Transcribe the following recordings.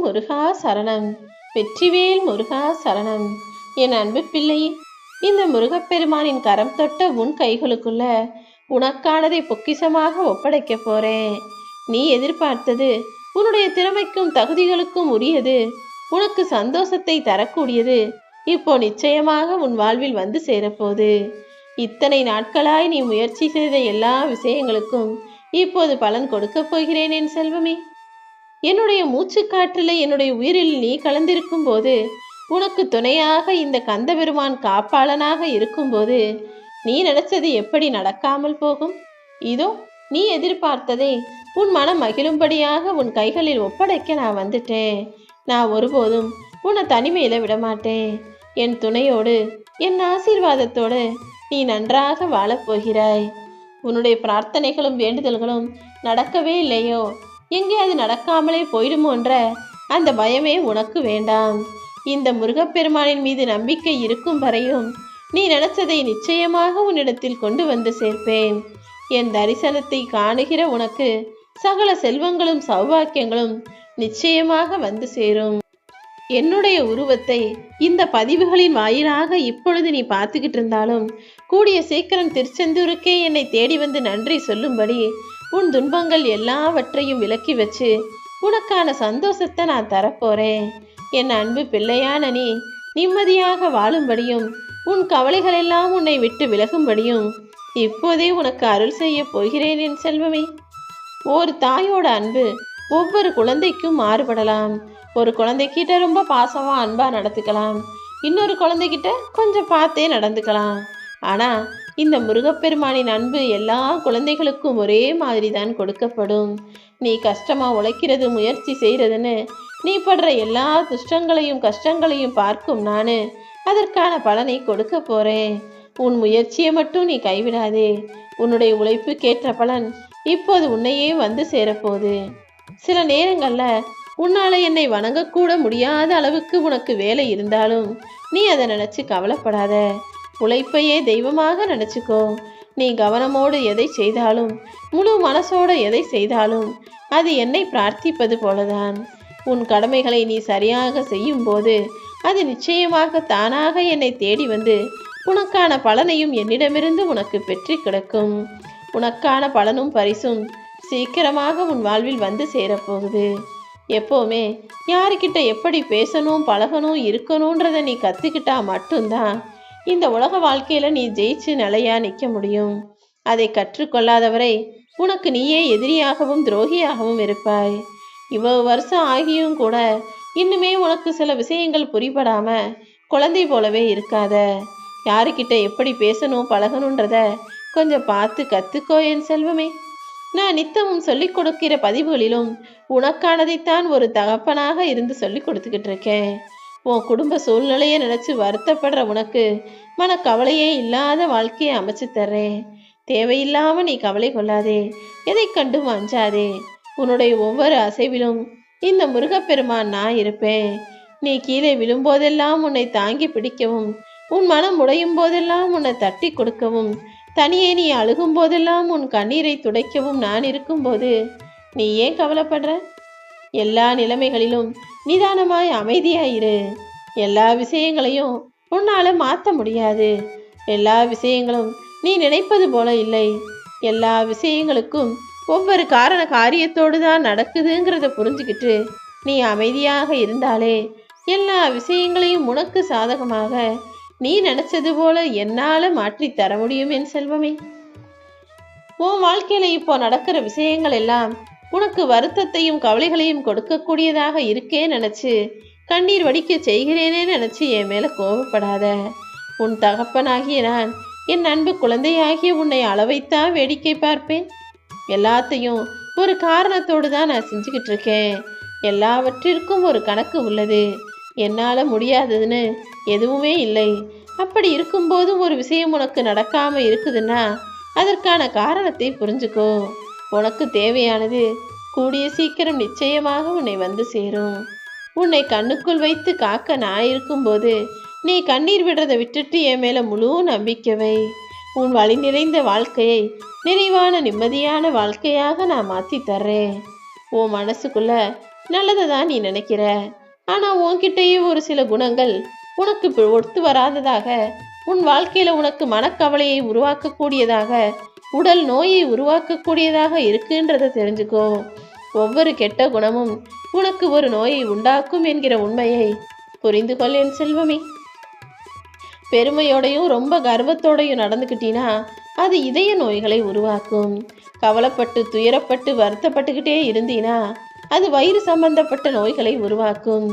முருகா சரணம். வெற்றிவேல் முருகா சரணம். என் அன்பு பிள்ளையே, இந்த முருகப்பெருமானின் கரம் தொட்ட உன் கைகளுக்குள்ள உனக்கானதை பொக்கிஷமாக ஒப்படைக்க போறேன். நீ எதிர்பார்த்தது, உன்னுடைய திறமைக்கும் தகுதிகளுக்கும் உரியது, உனக்கு சந்தோஷத்தை தரக்கூடியது இப்போ நிச்சயமாக உன் வாழ்வில் வந்து சேரப்போகுது. இத்தனை நாட்களாய் நீ முயற்சி செய்த எல்லா விஷயங்களுக்கும் இப்போது பலன் கொடுக்க போகிறேன் என் செல்வமே. என்னுடைய மூச்சு காற்றில் என்னுடைய உயிரில் நீ கலந்திருக்கும் போது, உனக்கு துணையாக இந்த கந்தபெருமான் காப்பாளனாக இருக்கும்போது, நீ நினைச்சது எப்படி நடக்காமல் போகும்? இதோ நீ எதிர்பார்த்ததை உன் மனம் மகிழும்படியாக உன் கைகளில் ஒப்படைக்க நான் வந்துட்டேன். நான் ஒருபோதும் உன்னை தனிமையில விடமாட்டேன். என் துணையோடு, என் ஆசீர்வாதத்தோடு நீ நன்றாக வாழப்போகிறாய். உன்னுடைய பிரார்த்தனைகளும் வேண்டுதல்களும் நடக்கவே இல்லையோ, எங்கே அது நடக்காமலே போயிடுமோன்ற அந்த பயமே உனக்கு வேண்டாம். இந்த முருகப்பெருமானின் மீது நம்பிக்கை இருக்கும் வரையும் நீ நினைச்சதை நிச்சயமாக உன்னிடத்தில் கொண்டு வந்து சேர்ப்பேன். என் தரிசனத்தை காணுகிற உனக்கு சகல செல்வங்களும் சௌபாக்கியங்களும் நிச்சயமாக வந்து சேரும். என்னுடைய உருவத்தை இந்த பதிவுகளின் வாயிலாக இப்பொழுது நீ பார்த்துக்கிட்டு இருந்தாலும், கூடிய சீக்கிரம் திருச்செந்தூருக்கே என்னை தேடி வந்து நன்றி சொல்லும்படி உன் துன்பங்கள் எல்லாவற்றையும் விலக்கி வச்சு உனக்கான சந்தோஷத்தை நான் தரப்போறேன். என் அன்பு பிள்ளையான நீ நிம்மதியாக வாழும்படியும் உன் கவலைகள் எல்லாம் உன்னை விட்டு விலகும்படியும் இப்போதே உனக்கு அருள் செய்ய போகிறேன் என் செல்வமே. ஒரு தாயோட அன்பு ஒவ்வொரு குழந்தைக்கும் மாறுபடலாம். ஒரு குழந்தைகிட்ட ரொம்ப பாசமா அன்பா நடந்துக்கலாம், இன்னொரு குழந்தைகிட்ட கொஞ்சம் பார்த்தே நடந்துக்கலாம். ஆனா இந்த முருகப்பெருமானின் அன்பு எல்லா குழந்தைகளுக்கும் ஒரே மாதிரி தான் கொடுக்கப்படும். நீ கஷ்டமா உழைக்கிறது, முயற்சி செய்யறதுன்னு நீ படுற எல்லா துஷ்டங்களையும் கஷ்டங்களையும் பார்க்கும் நானு அதற்கான பலனை கொடுக்க போறேன். உன் முயற்சியை மட்டும் நீ கைவிடாதே. உன்னுடைய உழைப்புக்கேற்ற பலன் இப்போது உன்னையே வந்து சேரப்போகுது. சில நேரங்கள்ல உன்னால என்னை வணங்கக்கூட முடியாத அளவுக்கு உனக்கு வேலை இருந்தாலும் நீ அதை நினைச்சு கவலைப்படாத. உழைப்பையே தெய்வமாக நினைச்சுக்கோ. நீ கவனமோடு எதை செய்தாலும், முழு மனசோடு எதை செய்தாலும் அது என்னை பிரார்த்திப்பது போலதான். உன் கடமைகளை நீ சரியாக செய்யும் போது அது நிச்சயமாக தானாக என்னை தேடி வந்து உனக்கான பலனையும் என்னிடமிருந்து உனக்கு பெற்று கிடக்கும். உனக்கான பலனும் பரிசும் சீக்கிரமாக உன் வாழ்வில் வந்து சேரப்போகுது. எப்போவுமே யாருக்கிட்ட எப்படி பேசணும், பழகணும், இருக்கணுன்றதை நீ கற்றுக்கிட்டா மட்டும்தான் இந்த உலக வாழ்க்கையில நீ ஜெயிச்சு நிலையா நிற்க முடியும். அதை கற்றுக்கொள்ளாதவரை உனக்கு நீயே எதிரியாகவும் துரோகியாகவும் இருப்பாய். இவ்வளவு வருஷம் ஆகியும் கூட இன்னுமே உனக்கு சில விஷயங்கள் புரிபடாம குழந்தை போலவே இருக்காத. யாருக்கிட்ட எப்படி பேசணும் பழகணுன்றத கொஞ்சம் பார்த்து கற்றுக்கோ என் செல்வமே. நான் நித்தமும் சொல்லிக் கொடுக்கிற பதிவுகளிலும் உனக்கானதைத்தான் ஒரு தகப்பனாக இருந்து சொல்லி கொடுத்துக்கிட்டு இருக்கேன். உன் குடும்ப சூழ்நிலையை நினைச்சு வருத்தப்படுற உனக்கு மனக்கவலையே இல்லாத வாழ்க்கையை அமைச்சு தர்றேன். தேவையில்லாம நீ கவலை கொள்ளாதே, எதை கண்டும் அஞ்சாதே. உன்னுடைய ஒவ்வொரு அசைவிலும் இந்த முருகப்பெருமான் நான் இருப்பேன். நீ கீழே விழும்போதெல்லாம் உன்னை தாங்கி பிடிக்கவும், உன் மனம் உடையும் போதெல்லாம் உன்னை தட்டி கொடுக்கவும், தனியே நீ அழுகும் போதெல்லாம் உன் கண்ணீரை துடைக்கவும் நான் இருக்கும்போது நீ ஏன் கவலைப்படுற? எல்லா நிலைமைகளிலும் நிதானமாய் அமைதியாயிரு. எல்லா விஷயங்களையும் உன்னால மாற்ற முடியாது. எல்லா விஷயங்களும் நீ நினைப்பது போல இல்லை. எல்லா விஷயங்களுக்கும் ஒவ்வொரு காரண காரியத்தோடு தான் நடக்குதுங்கிறத புரிஞ்சுக்கிட்டு நீ அமைதியாக இருந்தாலே எல்லா விஷயங்களையும் உனக்கு சாதகமாக நீ நினைச்சது போல என்னால மாற்றி தர முடியும் என் செல்வமே. உன் வாழ்க்கையில இப்போ நடக்கிற விஷயங்கள் எல்லாம் உனக்கு வருத்தத்தையும் கவலைகளையும் கொடுக்கக்கூடியதாக இருக்கே நினைச்சு கண்ணீர் வடிக்க செய்கிறேனே நினைச்சு என் மேல கோபப்படாத. உன் தகப்பனாகிய நான் என் அன்பு குழந்தையாகிய உன்னை அளவைத்தான் வேடிக்கை பார்ப்பேன். எல்லாத்தையும் ஒரு காரணத்தோடு தான் நான் செஞ்சுக்கிட்டு இருக்கேன். எல்லாவற்றிற்கும் ஒரு கணக்கு உள்ளது. என்னால முடியாததுன்னு எதுவுமே இல்லை. அப்படி இருக்கும்போதும் ஒரு விஷயம் உனக்கு நடக்காம இருக்குதுன்னா அதற்கான காரணத்தை புரிஞ்சுக்கோ. உனக்கு தேவையானது கூடிய சீக்கிரம் நிச்சயமாக உன்னை வந்து சேரும். உன்னை கண்ணுக்குள் வைத்து காக்க நான் இருக்கும்போது நீ கண்ணீர் விடுறதை விட்டுட்டு என் மேல முழு நம்பிக்கை. உன் வழி நிறைந்த வாழ்க்கையை நிறைவான நிம்மதியான வாழ்க்கையாக நான் மாற்றி தர்றேன். உன் மனசுக்குள்ள நல்லதை தான் நீ நினைக்கிற. ஆனா உன்கிட்டயே ஒரு சில குணங்கள் உனக்கு ஒத்து வராததாக, உன் வாழ்க்கையில உனக்கு மனக்கவலையை உருவாக்கக்கூடியதாக, உடல் நோயை உருவாக்கக்கூடியதாக இருக்குன்றதை தெரிஞ்சுக்கோ. ஒவ்வொரு கெட்ட குணமும் உனக்கு ஒரு நோயை உண்டாக்கும் என்கிற உண்மையை புரிந்து கொள் என் செல்வமே. பெருமையோடையும் ரொம்ப கர்வத்தோடையும் நடந்துக்கிட்டீன்னா அது இதய நோய்களை உருவாக்கும். கவலைப்பட்டு துயரப்பட்டு வருத்தப்பட்டுக்கிட்டே இருந்தீனா அது வயிறு சம்பந்தப்பட்ட நோய்களை உருவாக்கும்.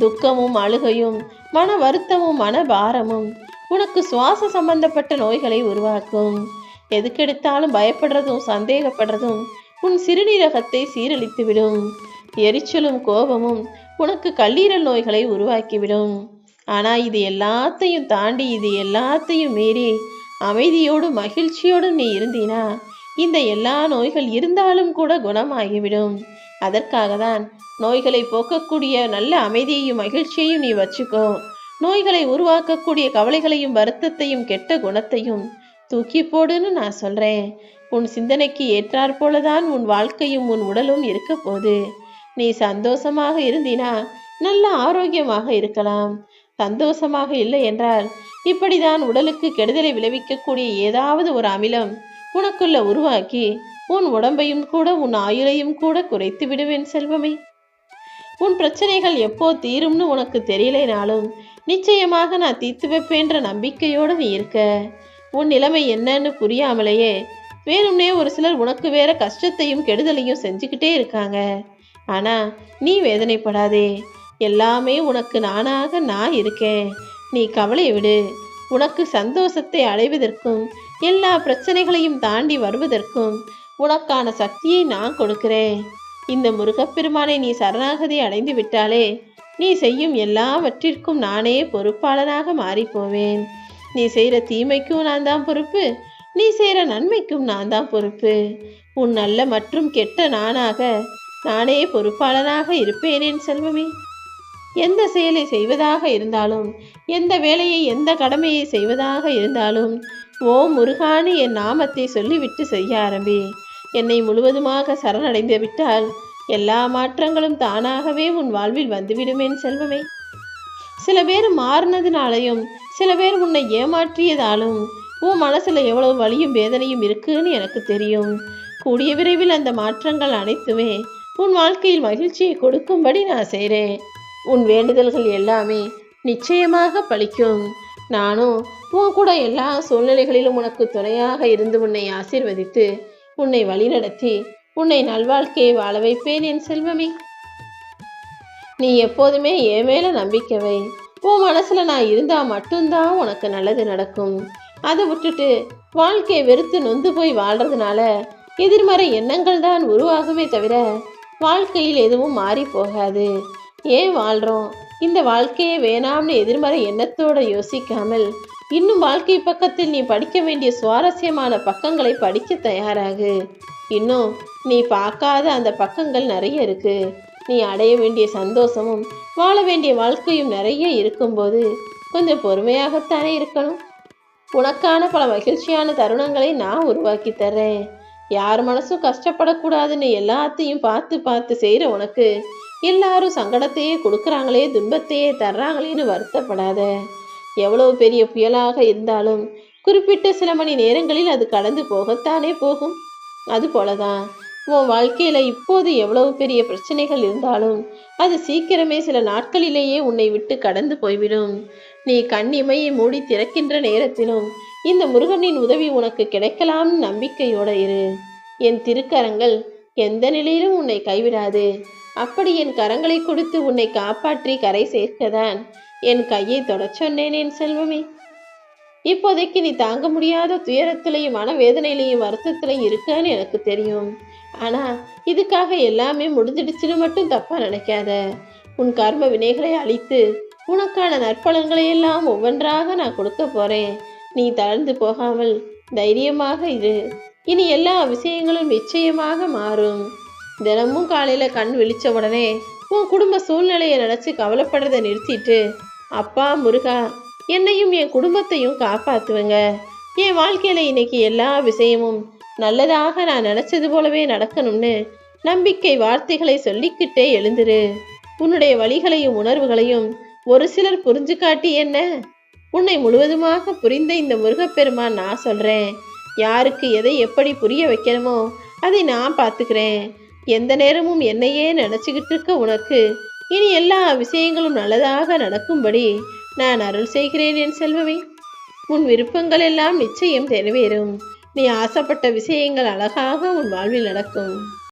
துக்கமும் அழுகையும் மன வருத்தமும் மன பாரமும் உனக்கு சுவாச சம்பந்தப்பட்ட நோய்களை உருவாக்கும். எதுக்கெடுத்தாலும் பயப்படுறதும் சந்தேகப்படுறதும் உன் சிறுநீரகத்தை சீரழித்துவிடும். எரிச்சலும் கோபமும் உனக்கு கல்லீரல் நோய்களை உருவாக்கிவிடும். ஆனா இது எல்லாத்தையும் தாண்டி, இது எல்லாத்தையும் மீறி அமைதியோடு மகிழ்ச்சியோடு நீ இருந்தீனா இந்த எல்லா நோய்கள் இருந்தாலும் கூட குணமாகிவிடும். அதற்காக தான் நோய்களை போக்கக்கூடிய நல்ல அமைதியையும் மகிழ்ச்சியையும் நீ வச்சுக்கோ. நோய்களை உருவாக்கக்கூடிய கவலைகளையும் வருத்தத்தையும் கெட்ட குணத்தையும் தூக்கி போடுன்னு நான் சொல்றேன். உன் சிந்தனைக்கு ஏற்றாற் போலதான் உன் வாழ்க்கையும் உன் உடலும் இருக்க போது. நீ சந்தோஷமாக இருந்தினா நல்ல ஆரோக்கியமாக இருக்கலாம். சந்தோஷமாக இல்லை என்றால் இப்படிதான் உடலுக்கு கெடுதலை விளைவிக்கக்கூடிய ஏதாவது ஒரு அமிலம் உனக்குள்ள உருவாக்கி உன் உடம்பையும் கூட உன் ஆயுளையும் கூட குறைத்து விடுவேன் செல்வமே. உன் பிரச்சனைகள் எப்போ தீரும்னு உனக்கு தெரியலைனாலும் நிச்சயமாக நான் தீர்த்து வைப்பேன்ற நம்பிக்கையோடு நீ இருக்க. உன் நிலைமை என்னன்னு புரியாமலேயே வேணும்னே ஒரு சிலர் உனக்கு வேற கஷ்டத்தையும் கெடுதலையும் செஞ்சுக்கிட்டே இருக்காங்க. ஆனா நீ வேதனைப்படாதே. எல்லாமே உனக்கு நானாக நான் இருக்கேன். நீ கவலையை விடு. உனக்கு சந்தோஷத்தை அடைவதற்கும் எல்லா பிரச்சனைகளையும் தாண்டி வருவதற்கும் உனக்கான சக்தியை நான் கொடுக்கிறேன். இந்த முருகப்பெருமானை நீ சரணாகதி அடைந்து விட்டாலே நீ செய்யும் எல்லாவற்றிற்கும் நானே பொறுப்பாளனாக மாறிப்போவேன். நீ செய்கிற தீமைக்கும் நான் தான் பொறுப்பு, நீ செய்கிற நன்மைக்கும் நான் தான் பொறுப்பு. உன் நல்ல மற்றும் கெட்ட நானே பொறுப்பாளனாக இருப்பேன் என் செல்வமே. எந்த செயலை செய்வதாக இருந்தாலும், எந்த வேலையை எந்த கடமையை செய்வதாக இருந்தாலும் ஓம் முருகான்னு என் நாமத்தை சொல்லிவிட்டு செய்ய ஆரம்பி. என்னை முழுவதுமாக சரணடைந்து விட்டால் எல்லா மாற்றங்களும் தானாகவே உன் வாழ்வில் வந்துவிடுமேன் செல்வமே. சில பேர் மாறினதுனாலையும் சில பேர் உன்னை ஏமாற்றியதாலும் உன் மனசுல எவ்வளவு வலியும் வேதனையும் இருக்குன்னு எனக்கு தெரியும். கூடிய விரைவில் அந்த மாற்றங்கள் அனைத்துமே உன் வாழ்க்கையில் மகிழ்ச்சியை கொடுக்கும்படி நான் செய்கிறேன். உன் வேண்டுதல்கள் எல்லாமே நிச்சயமாக பலிக்கும். நானும் உன் கூட எல்லா சூழ்நிலைகளிலும் உனக்கு துணையாக இருந்து உன்னை ஆசீர்வதித்து உன்னை வழிநடத்தி உன்னை நல்வாழ்க்கையை வாழ வைப்பேன் என் செல்வமே. நீ எப்போதுமே என் மேல நம்பிக்கை வை. உன் மனசுல நான் இருந்தா மட்டும்தான் உனக்கு நல்லது நடக்கும். அதை விட்டுட்டு வாழ்க்கையை வெறுத்து நொந்து போய் வாழ்றதுனால எதிர்மறை எண்ணங்கள் தான் உருவாகுமே தவிர வாழ்க்கையில் எதுவும் மாறி போகாது. ஏன் வாழ்றோம், இந்த வாழ்க்கையே வேணாம்னு எதிர்மறை எண்ணத்தோட யோசிக்காமல் இன்னும் வாழ்க்கை பக்கத்தில் நீ படிக்க வேண்டிய சுவாரஸ்யமான பக்கங்களை படிக்க தயாராகு. இன்னும் நீ பார்க்காத அந்த பக்கங்கள் நிறைய இருக்கு. நீ அடைய வேண்டிய சந்தோஷமும் வாழ வேண்டிய வாழ்க்கையும் நிறைய இருக்கும்போது கொஞ்சம் பொறுமையாகத்தானே இருக்கணும். உனக்கான பல மகிழ்ச்சியான தருணங்களை நான் உருவாக்கி தர்றேன். யார் மனசும் கஷ்டப்படக்கூடாதுன்னு எல்லாத்தையும் பார்த்து பார்த்து செய்கிற உனக்கு எல்லாரும் சங்கடத்தையே கொடுக்குறாங்களே, துன்பத்தையே தர்றாங்களேன்னு வருத்தப்படாத. எவ்வளவு பெரிய புயலாக இருந்தாலும் குறிப்பிட்ட சில மணி நேரங்களில் அது கடந்து போகத்தானே போகும். அது போலதான் உன் வாழ்க்கையில இப்போது எவ்வளவு பெரிய பிரச்சனைகள் இருந்தாலும் அது சீக்கிரமே சில நாட்களிலேயே உன்னை விட்டு கடந்து போய்விடும். நீ கண்ணிமையை மூடி திறக்கின்ற நேரத்திலும் இந்த முருகனின் உதவி உனக்கு கிடைக்கலாம்னு நம்பிக்கையோட இரு. என் திருக்கரங்கள் எந்த நிலையிலும் உன்னை கைவிடாது. அப்படி என் கரங்களை கொடுத்து உன்னை காப்பாற்றி கரை சேர்க்கதான் என் கையை தொடச் சொன்னேன் என் செல்வமே. இப்போதைக்கு நீ தாங்க முடியாத துயரத்திலையும் மனவேதனையிலையும் வருத்தத்திலையும் இருக்கன்னு எனக்கு தெரியும். ஆனா இதுக்காக எல்லாமே முடிஞ்சிடுச்சுன்னு மட்டும் தப்பா நினைக்காத. உன் கர்ம வினைகளை அழித்து உனக்கான நற்பலன்களை எல்லாம் ஒவ்வொன்றாக நான் கொடுக்க போறேன். நீ தளர்ந்து போகாமல் தைரியமாக இரு. இனி எல்லா விஷயங்களும் நிச்சயமாக மாறும். தினமும் காலையில கண் விழிச்ச உடனே உன் குடும்ப சூழ்நிலையை நினைச்சு கவலைப்படுறதை நிறுத்திட்டு, அப்பா முருகா, என்னையும் என் குடும்பத்தையும் காப்பாத்துவங்க. என் வாழ்க்கையில இன்னைக்கு எல்லா விஷயமும் நல்லதாக நான் நினைச்சது போலவே நடக்கணும்னு நம்பிக்கை வார்த்தைகளை சொல்லிக்கிட்டே எழுந்திரு. உன்னுடைய வழிகளையும் உணர்வுகளையும் ஒரு சிலர் புரிஞ்சு காட்டி என்ன? உன்னை முழுவதுமாக புரிந்த இந்த முருகப்பெருமான் நான் சொல்றேன். யாருக்கு எதை எப்படி புரிய வைக்கணுமோ அதை நான் பார்த்துக்கிறேன். எந்த நேரமும் என்னையே நினைச்சுக்கிட்டு இருக்க உனக்கு இனி எல்லா விஷயங்களும் நல்லதாக நடக்கும்படி நான் அருள் செய்கிறேன் என் செல்வமே. உன் விருப்பங்கள் எல்லாம் நிச்சயம் நிறைவேறும். நீ ஆசைப்பட்ட விஷயங்கள் அழகாக உன் வாழ்வில் நடக்கும்.